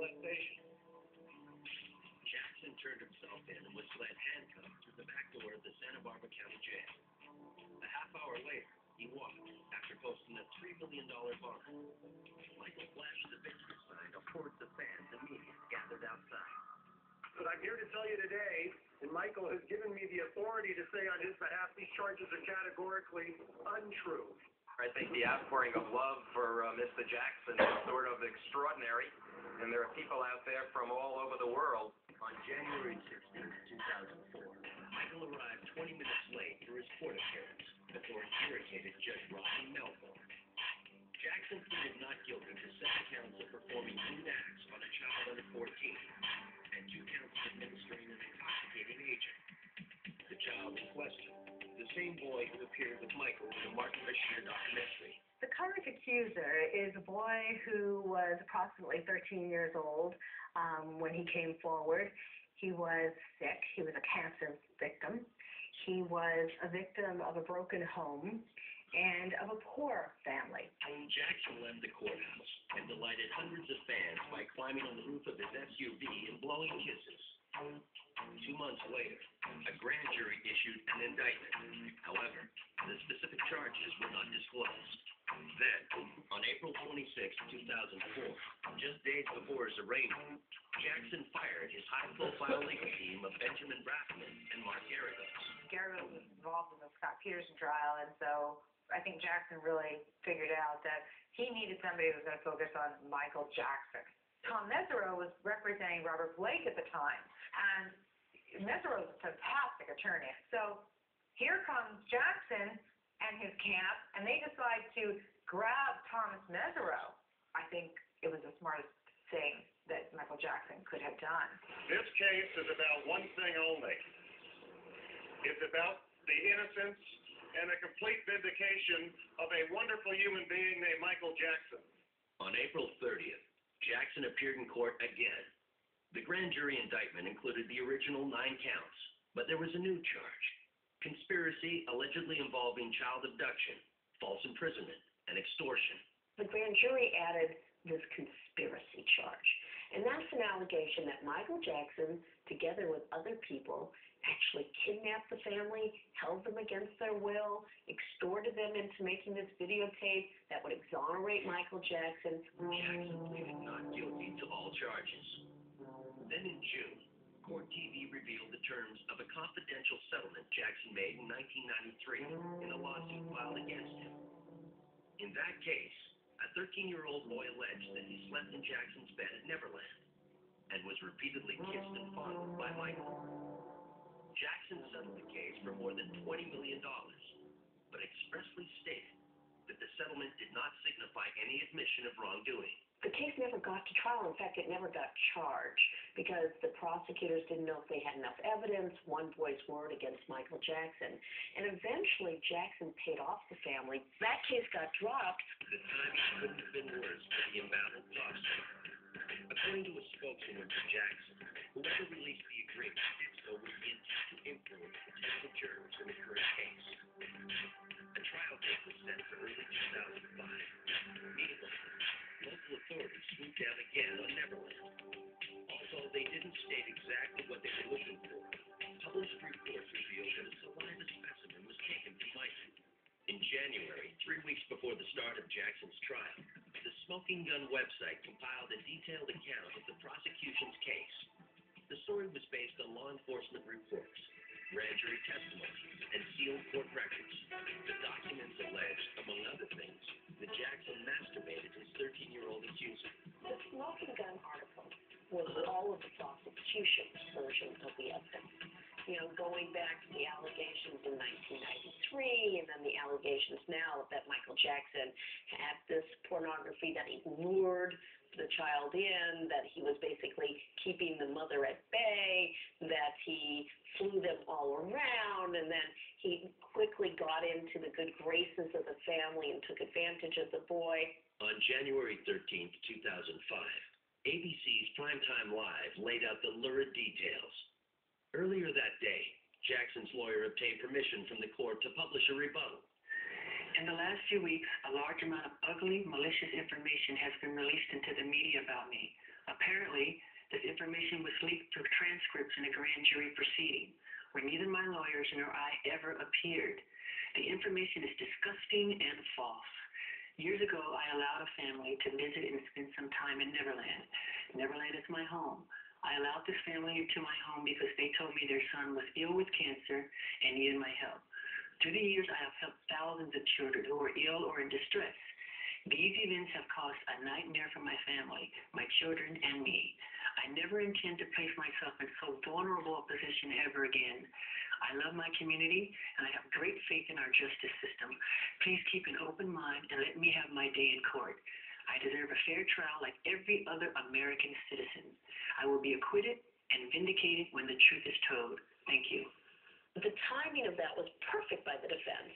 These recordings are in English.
molestation. Jackson turned himself in and was led handcuffed through the back door of the Santa Barbara County Jail. A half hour later, he walked after posting a $3 million bond. Michael flashed the victory sign to horde the fans and media gathered outside. But I'm here to tell you today, and Michael has given me the authority to say on his behalf these charges are categorically untrue. I think the outpouring of love for Mr. Jackson is sort of extraordinary, and there are people out there from all over the world. On January 16, 2004, Michael arrived 20 minutes late for his court appearance before an irritated Judge Rodney Melbourne. Jackson pleaded not guilty to 7 counts of performing lewd acts on a child under 14 and 2 counts of administering an intoxicating agent. The child in question, the same boy who appeared with Michael in the Martin Bashir documentary. The current accuser is a boy who was approximately 13 years old when he came forward. He was sick. He was a cancer victim. He was a victim of a broken home and of a poor family. Jackson left the courthouse and delighted hundreds of fans by climbing on the roof of his SUV and blowing kisses. 2 months later, a grand jury issued an indictment. However, the specific charges were not disclosed. Then, on April 26, 2004, just days before his arraignment, Jackson fired his high-profile legal team of Benjamin Braffman and Mark Garagos. Garagos was involved in the Scott Peterson trial, and so I think Jackson really figured out that he needed somebody who was going to focus on Michael Jackson. Tom Mesereau was representing Robert Blake at the time, and Mesereau was a fantastic attorney. So here comes Jackson and his camp, and they decide to grab Thomas Mesereau. I think it was the smartest thing that Michael Jackson could have done. This case is about one thing only. It's about the innocence and a complete vindication of a wonderful human being named Michael Jackson. On April 30th, Jackson appeared in court again. The grand jury indictment included the original 9 counts, but there was a new charge: conspiracy allegedly involving child abduction, false imprisonment, and extortion. The grand jury added this conspiracy charge, and that's an allegation that Michael Jackson, together with other people, actually kidnapped the family, held them against their will, extorted them into making this videotape that would exonerate Michael Jackson. Jackson pleaded not guilty to all charges. Then in June, Court TV revealed the terms of a confidential settlement Jackson made in 1993 in a lawsuit filed against him. In that case, a 13-year-old boy alleged that he slept in Jackson's bed at Neverland and was repeatedly kissed and fondled by Michael. Jackson settled the case for more than $20 million, but expressly stated that the settlement did not signify any admission of wrongdoing. The case never got to trial. In fact, it never got charged because the prosecutors didn't know if they had enough evidence, one boy's word against Michael Jackson. And eventually, Jackson paid off the family. That case got dropped. The timing couldn't have been worse for the embattled lawsuit. According to a spokeswoman for Jackson, whoever released the agreement did so with the intent to influence potential jurors in the current case. A trial date was set for early 2005. Meanwhile, local authorities swooped down again on Neverland. Although they didn't state exactly what they were looking for, published reports revealed that a saliva specimen was taken from Michael. In January, 3 weeks before the start of Jackson's trial, the Smoking Gun website compiled a detailed account of the prosecution's case. The story was based on law enforcement reports, grand jury testimony, and sealed court records. The documents alleged, among other things, that Jackson masturbated his 13-year-old accuser. The Smoking Gun article was all of the prosecution's version of the evidence. You know, going back to the allegations in 1993 and then the allegations now that Michael Jackson had this pornography that he lured the child in, that he was basically keeping the mother at bay, that he flew them all around, and then he quickly got into the good graces of the family and took advantage of the boy. On January 13th, 2005, ABC's Primetime Live laid out the lurid details. Earlier that day, Jackson's lawyer obtained permission from the court to publish a rebuttal. In the last few weeks, a large amount of ugly, malicious information has been released into the media about me. Apparently, Additionally, this information was leaked through transcripts in a grand jury proceeding, where neither my lawyers nor I ever appeared. The information is disgusting and false. Years ago, I allowed a family to visit and spend some time in Neverland. Neverland is my home. I allowed this family into my home because they told me their son was ill with cancer and needed my help. Through the years, I have helped thousands of children who are ill or in distress. These events have caused a nightmare for my family, my children, and me. I never intend to place myself in so vulnerable a position ever again. I love my community, and I have great faith in our justice system. Please keep an open mind and let me have my day in court. I deserve a fair trial like every other American citizen. I will be acquitted and vindicated when the truth is told. Thank you. The timing of that was perfect by the defense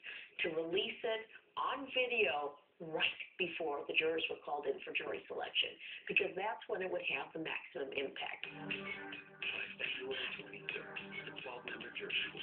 to release it on video right before the jurors were called in for jury selection, because that's when it would have the maximum impact. By February 23rd, the 12-member jury will